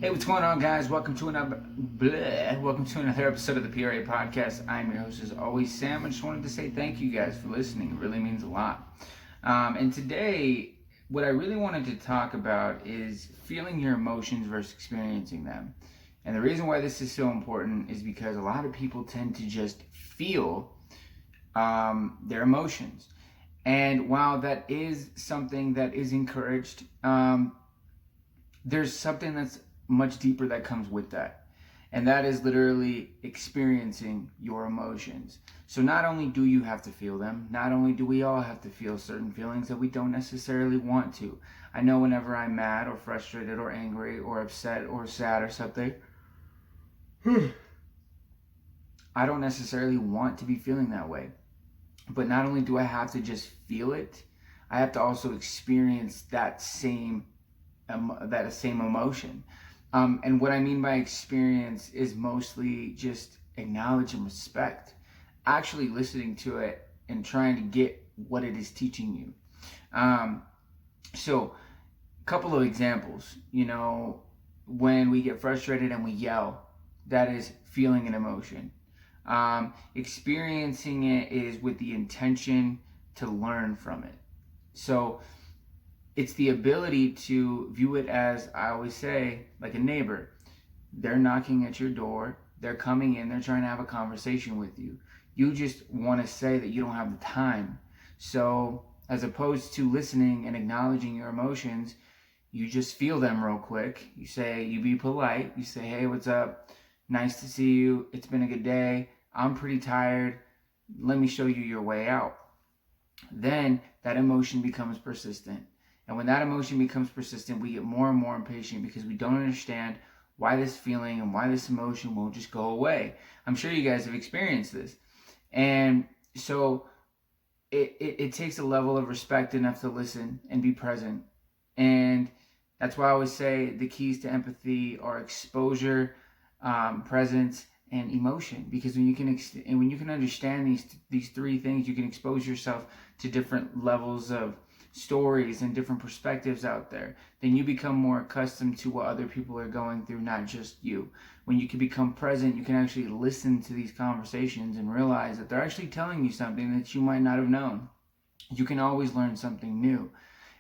Hey, what's going on, guys? Welcome to another episode of the PRA Podcast. I'm your host, as always, Sam. I just wanted to say thank you guys for listening. It really means a lot. And today, what I really wanted to talk about is feeling your emotions versus experiencing them. And the reason why this is so important is because a lot of people tend to just feel their emotions. And while that is something that is encouraged, there's something that's much deeper that comes with that. And that is literally experiencing your emotions. So not only do you have to feel them, not only do we all have to feel certain feelings that we don't necessarily want to. I know whenever I'm mad or frustrated or angry or upset or sad or something, I don't necessarily want to be feeling that way. But not only do I have to just feel it, I have to also experience that same emotion. And what I mean by experience is mostly just acknowledge and respect, actually listening to it and trying to get what it is teaching you. So, a couple of examples. When we get frustrated and we yell, that is feeling an emotion. Experiencing it is with the intention to learn from it. So, it's the ability to view it as, I always say, like a neighbor. They're knocking at your door, they're coming in, they're trying to have a conversation with you. You just want to say that you don't have the time. So, as opposed to listening and acknowledging your emotions, you just feel them real quick. You be polite. You say, hey, what's up? Nice to see you. It's been a good day. I'm pretty tired. Let me show you your way out. Then that emotion becomes persistent. And when that emotion becomes persistent, we get more and more impatient because we don't understand why this feeling and why this emotion won't just go away. I'm sure you guys have experienced this. And so it takes a level of respect enough to listen and be present. And that's why I always say the keys to empathy are exposure, presence, and emotion. Because when you can understand these three things, you can expose yourself to different levels of stories and different perspectives out there. Then you become more accustomed to what other people are going through, not just you. When you can become present, you can actually listen to these conversations and realize that they're actually telling you something that you might not have known. You can always learn something new.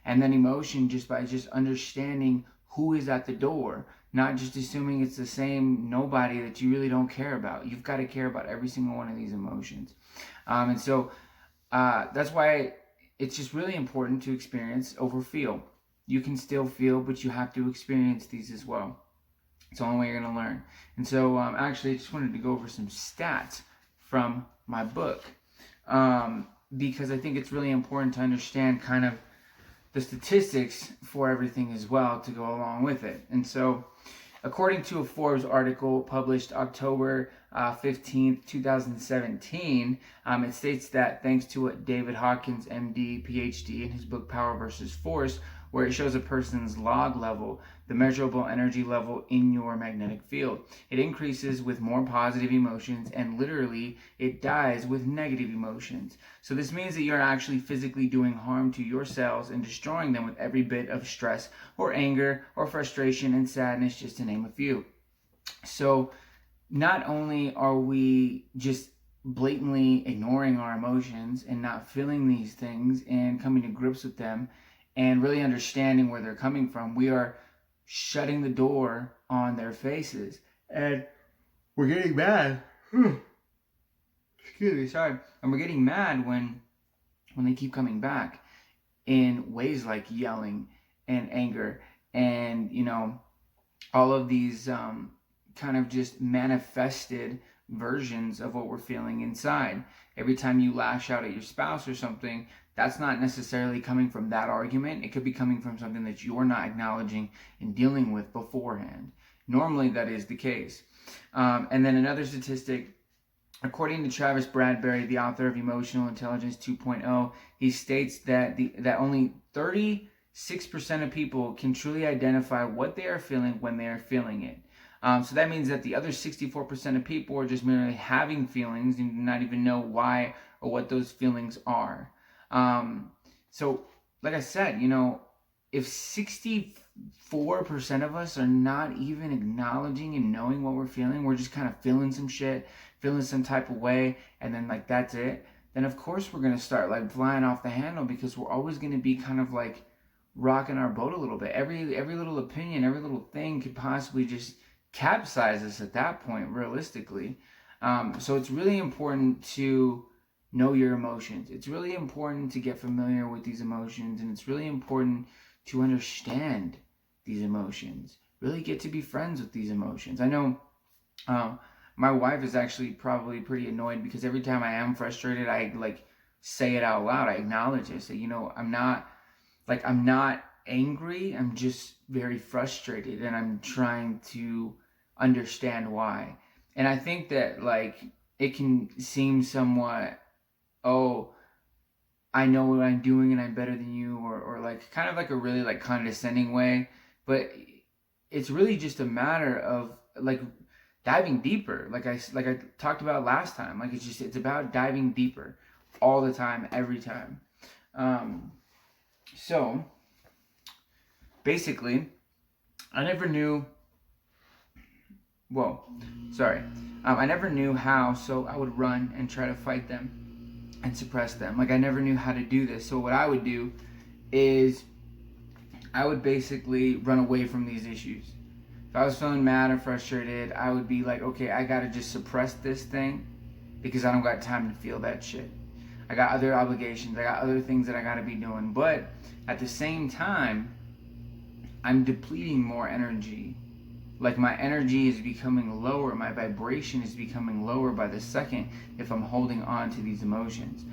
And then emotion, just by just understanding who is at the door, not just assuming it's the same nobody that you really don't care about. You've got to care about every single one of these emotions. And so that's why it's just really important to experience over feel. You can still feel, but you have to experience these as well. It's the only way you're going to learn. And so actually, I just wanted to go over some stats from my book because I think it's really important to understand kind of the statistics for everything as well to go along with it. And so, according to a Forbes article published October 15th, 2017, it states that thanks to what David Hawkins, MD, PhD, in his book Power versus Force, where it shows a person's log level, the measurable energy level in your magnetic field. It increases with more positive emotions, and literally it dies with negative emotions. So this means that you're actually physically doing harm to your cells and destroying them with every bit of stress or anger or frustration and sadness, just to name a few. So not only are we just blatantly ignoring our emotions and not feeling these things and coming to grips with them and really understanding where they're coming from, we are shutting the door on their faces. And we're getting mad. Excuse me, sorry. And we're getting mad when they keep coming back in ways like yelling and anger and, all of these kind of just manifested versions of what we're feeling inside. Every time you lash out at your spouse or something, that's not necessarily coming from that argument. It could be coming from something that you're not acknowledging and dealing with beforehand. Normally, that is the case. And then another statistic, according to Travis Bradberry, the author of Emotional Intelligence 2.0, he states that only 36% of people can truly identify what they are feeling when they are feeling it. So that means that the other 64% of people are just merely having feelings and do not even know why or what those feelings are. So, like I said, if 64% of us are not even acknowledging and knowing what we're feeling, we're just kind of feeling some shit, feeling some type of way, and then like that's it, then of course we're gonna start like flying off the handle, because we're always gonna be kind of like rocking our boat a little bit. Every little opinion, every little thing could possibly just capsize us at that point, realistically. So it's really important to know your emotions. It's really important to get familiar with these emotions, and it's really important to understand these emotions. Really get to be friends with these emotions. I know my wife is actually probably pretty annoyed, because every time I am frustrated, I like say it out loud. I acknowledge it. I say, you know, I'm not angry. I'm just very frustrated, and I'm trying to understand why. And I think that like it can seem somewhat, oh, I know what I'm doing and I'm better than you, or like kind of like a really like condescending way, but it's really just a matter of like diving deeper. Like I talked about last time, like it's about diving deeper all the time, every time. So basically, I never knew. Whoa, sorry. I never knew how, so I would run and try to fight them and suppress them. Like I never knew how to do this. So what I would do is I would basically run away from these issues. If I was feeling mad or frustrated, I would be like, okay, I gotta just suppress this thing, because I don't got time to feel that shit. I got other obligations. I got other things that I gotta be doing. But at the same time, I'm depleting more energy. Like my energy is becoming lower, my vibration is becoming lower by the second if I'm holding on to these emotions.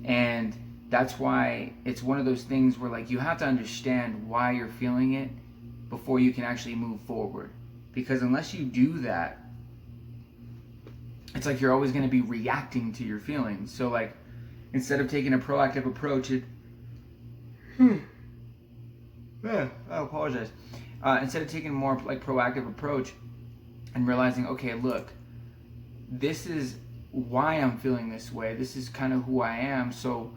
And that's why it's one of those things where like you have to understand why you're feeling it before you can actually move forward. Because unless you do that, it's like you're always going to be reacting to your feelings. So like instead of taking a proactive approach, I apologize. Instead of taking a more like proactive approach and realizing, okay, look, this is why I'm feeling this way. This is kind of who I am. So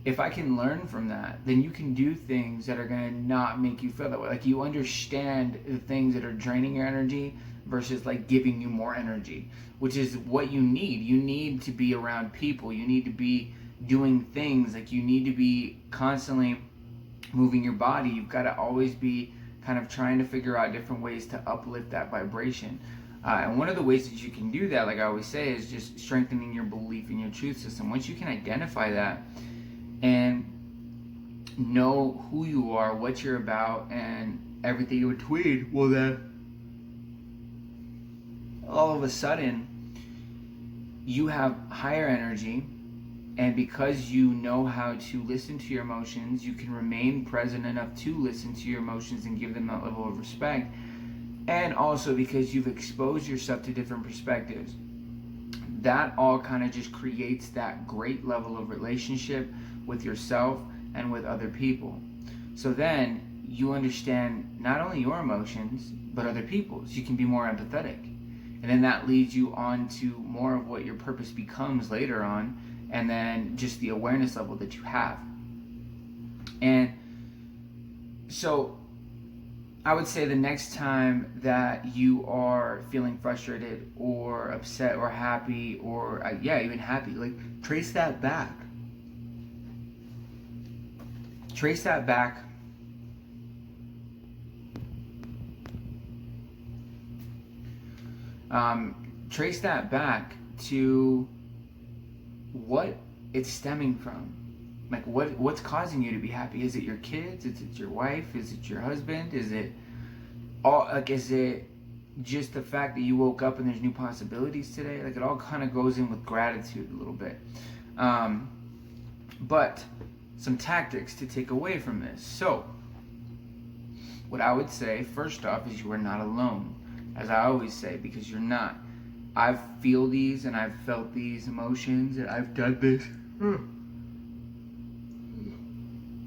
if I can learn from that, then you can do things that are going to not make you feel that way. Like you understand the things that are draining your energy versus like giving you more energy, which is what you need. You need to be around people. You need to be doing things. Like you need to be constantly moving your body. You've got to always be kind of trying to figure out different ways to uplift that vibration. And one of the ways that you can do that, like I always say, is just strengthening your belief in your truth system. Once you can identify that and know who you are, what you're about, and everything in between, well then, all of a sudden, you have higher energy. And because you know how to listen to your emotions, you can remain present enough to listen to your emotions and give them that level of respect. And also because you've exposed yourself to different perspectives. That all kind of just creates that great level of relationship with yourself and with other people. So then you understand not only your emotions, but other people's. You can be more empathetic. And then that leads you on to more of what your purpose becomes later on, and then just the awareness level that you have. And so I would say the next time that you are feeling frustrated or upset or happy or even happy, like trace that back. Trace that back. Trace that back to what it's stemming from. Like what's causing you to be happy? Is it your kids? Is it your wife? Is it your husband? Is it just the fact that you woke up and there's new possibilities today? Like it all kind of goes in with gratitude a little bit. But some tactics to take away from this. So what I would say first off is you are not alone, as I always say, because you're not. I feel these and I've felt these emotions and I've done this.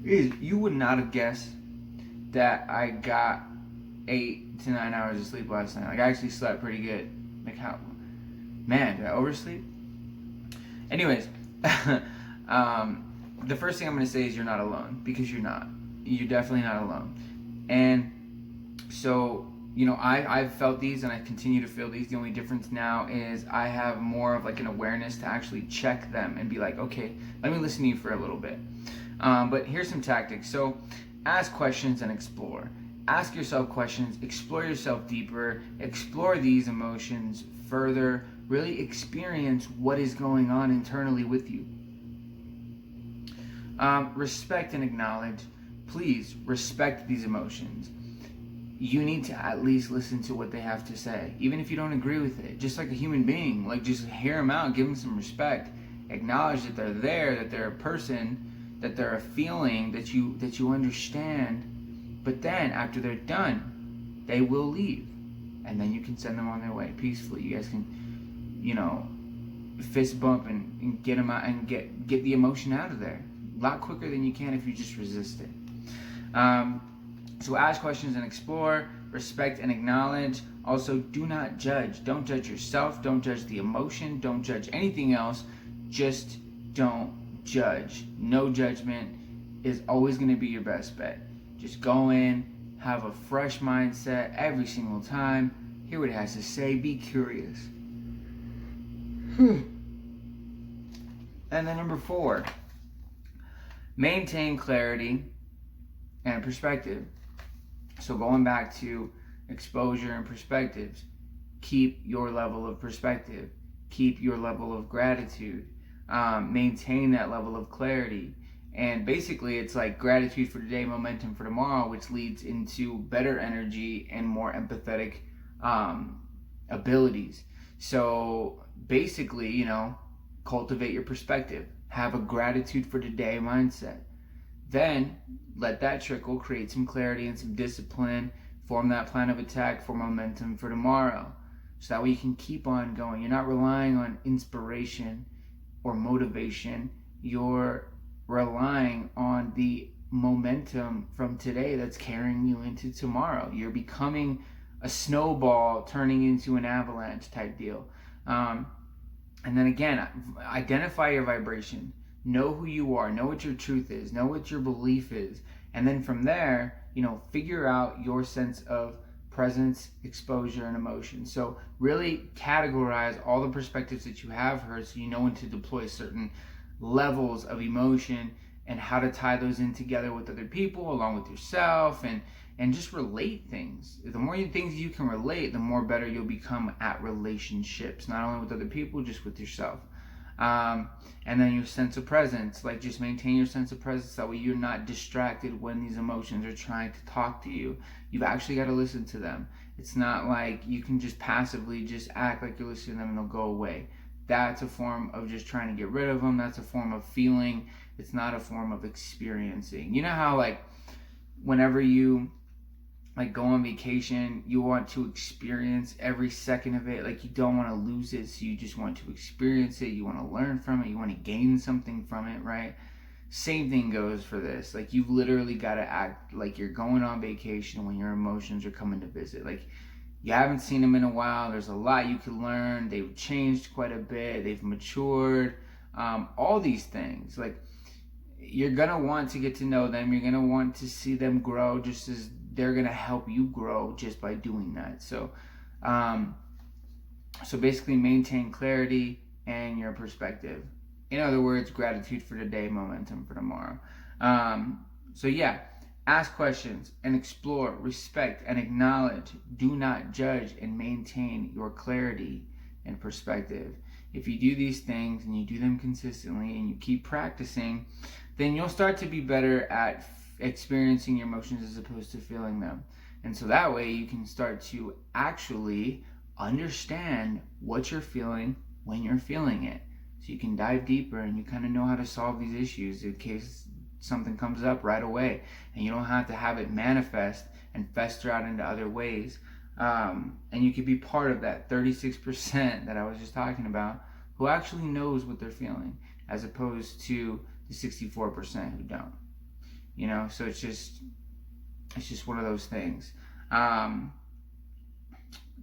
You would not have guessed that I got 8 to 9 hours of sleep last night. Like I actually slept pretty good. Like how, man, did I oversleep? Anyways, the first thing I'm going to say is you're not alone, because you're not. you're definitely not alone. And so, I've felt these and I continue to feel these. The only difference now is I have more of like an awareness to actually check them and be like, okay, let me listen to you for a little bit. But here's some tactics. So ask questions and explore. Ask yourself questions, explore yourself deeper, explore these emotions further, really experience what is going on internally with you. Respect and acknowledge. Please respect these emotions. You need to at least listen to what they have to say, even if you don't agree with it. Just like a human being, like just hear them out, give them some respect, acknowledge that they're there, that they're a person, that they're a feeling that you understand. But then after they're done, they will leave, and then you can send them on their way peacefully. You guys can, fist bump and get them out and get the emotion out of there a lot quicker than you can if you just resist it. So ask questions and explore, respect and acknowledge. Also, do not judge. Don't judge yourself. Don't judge the emotion. Don't judge anything else. Just don't judge. No judgment is always going to be your best bet. Just go in, have a fresh mindset every single time. Hear what it has to say. Be curious. And then number 4, maintain clarity and perspective. So going back to exposure and perspectives, keep your level of perspective, keep your level of gratitude, maintain that level of clarity. And basically it's like gratitude for today, momentum for tomorrow, which leads into better energy and more empathetic abilities. So basically, cultivate your perspective, have a gratitude for today mindset. Then let that trickle, create some clarity and some discipline, form that plan of attack for momentum for tomorrow. So that way you can keep on going. You're not relying on inspiration or motivation. You're relying on the momentum from today that's carrying you into tomorrow. You're becoming a snowball turning into an avalanche type deal. And then again, identify your vibration. Know who you are, know what your truth is, know what your belief is. And then from there, figure out your sense of presence, exposure, and emotion. So really categorize all the perspectives that you have heard so you know when to deploy certain levels of emotion and how to tie those in together with other people, along with yourself, and just relate things. The more things you can relate, the more better you'll become at relationships, not only with other people, just with yourself. And then your sense of presence, like just maintain your sense of presence. That way you're not distracted when these emotions are trying to talk to you. You've actually got to listen to them. It's not like you can just passively just act like you're listening to them and they'll go away. That's a form of just trying to get rid of them. That's a form of feeling. It's not a form of experiencing. You know how like whenever you like go on vacation, you want to experience every second of it. Like you don't want to lose it, so you just want to experience it. You want to learn from it. You want to gain something from it, right? Same thing goes for this. Like you've literally got to act like you're going on vacation when your emotions are coming to visit. Like you haven't seen them in a while. There's a lot you can learn. They've changed quite a bit. They've matured. All these things. Like you're going to want to get to know them. You're going to want to see them grow just as they're going to help you grow just by doing that. So basically maintain clarity and your perspective. In other words, gratitude for today, momentum for tomorrow. Ask questions and explore, respect and acknowledge. Do not judge and maintain your clarity and perspective. If you do these things and you do them consistently and you keep practicing, then you'll start to be better at experiencing your emotions as opposed to feeling them. And so that way you can start to actually understand what you're feeling when you're feeling it. So you can dive deeper and you kind of know how to solve these issues in case something comes up right away. And you don't have to have it manifest and fester out into other ways. And you could be part of that 36% that I was just talking about who actually knows what they're feeling as opposed to the 64% who don't. So it's just one of those things. I'm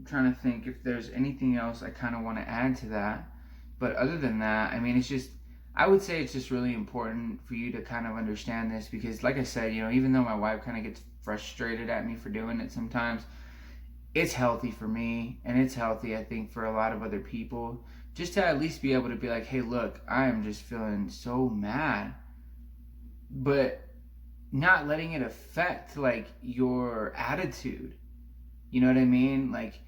trying to think if there's anything else I kind of want to add to that. But other than that, I mean, it's just I would say it's just really important for you to kind of understand this, because like I said, even though my wife kind of gets frustrated at me for doing it sometimes, it's healthy for me, and it's healthy, I think, for a lot of other people, just to at least be able to be like, hey, look, I am just feeling so mad, but not letting it affect like your attitude. You know what I mean? Like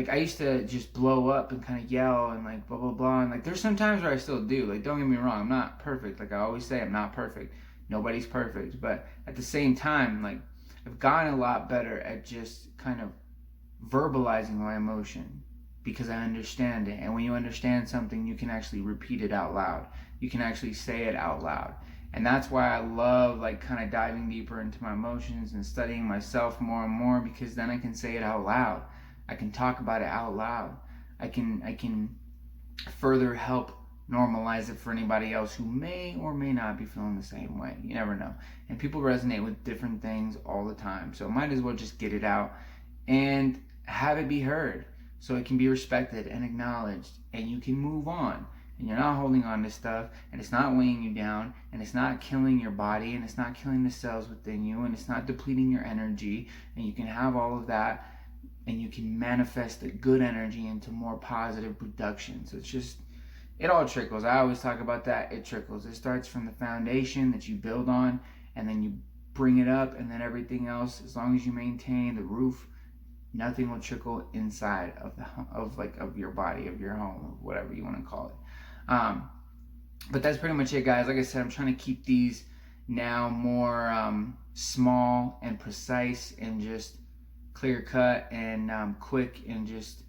I used to just blow up and kind of yell and like blah blah blah, and like there's some times where I still do. Like, don't get me wrong, I'm not perfect. Like I always say, I'm not perfect. Nobody's perfect, but at the same time, like I've gotten a lot better at just kind of verbalizing my emotion, because I understand it. And when you understand something, you can actually repeat it out loud. You can actually say it out loud. And that's why I love like kind of diving deeper into my emotions and studying myself more and more, because then I can say it out loud. I can talk about it out loud. I can further help normalize it for anybody else who may or may not be feeling the same way. You never know. And people resonate with different things all the time. So might as well just get it out and have it be heard, so it can be respected and acknowledged, and you can move on. And you're not holding on to stuff, and it's not weighing you down, and it's not killing your body, and it's not killing the cells within you, and it's not depleting your energy, and you can have all of that, and you can manifest the good energy into more positive production. So it's just, it all trickles. I always talk about that. It trickles. It starts from the foundation that you build on, and then you bring it up, and then everything else, as long as you maintain the roof, nothing will trickle inside of your body, of your home, whatever you want to call it. But that's pretty much it, guys. Like I said, I'm trying to keep these now more small and precise and just clear cut and quick and just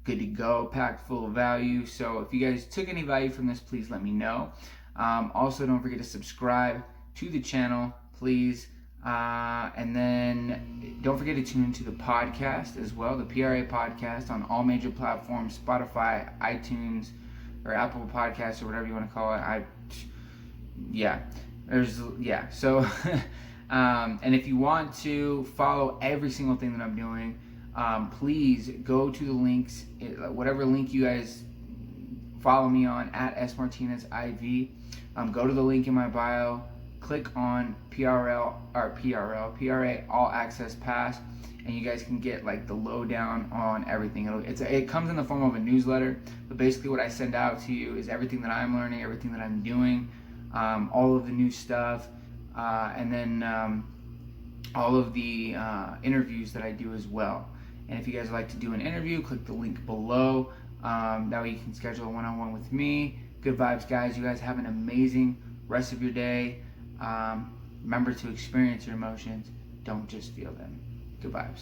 good to go, packed full of value. So if you guys took any value from this, please let me know. Also, don't forget to subscribe to the channel, please. And then don't forget to tune into the podcast as well, the PRA podcast, on all major platforms: Spotify, iTunes, or Apple Podcasts, or whatever you want to call it. So and if you want to follow every single thing that I'm doing, please go to the links, whatever link you guys follow me on, at smartinezIV. Go to the link in my bio, click on PRA All Access Pass, and you guys can get like the lowdown on everything. It comes in the form of a newsletter, but basically what I send out to you is everything that I'm learning, everything that I'm doing, all of the new stuff, and then all of the interviews that I do as well. And if you guys would like to do an interview, click the link below. That way you can schedule a one-on-one with me. Good vibes, guys. You guys have an amazing rest of your day. Remember to experience your emotions. Don't just feel them. Good vibes.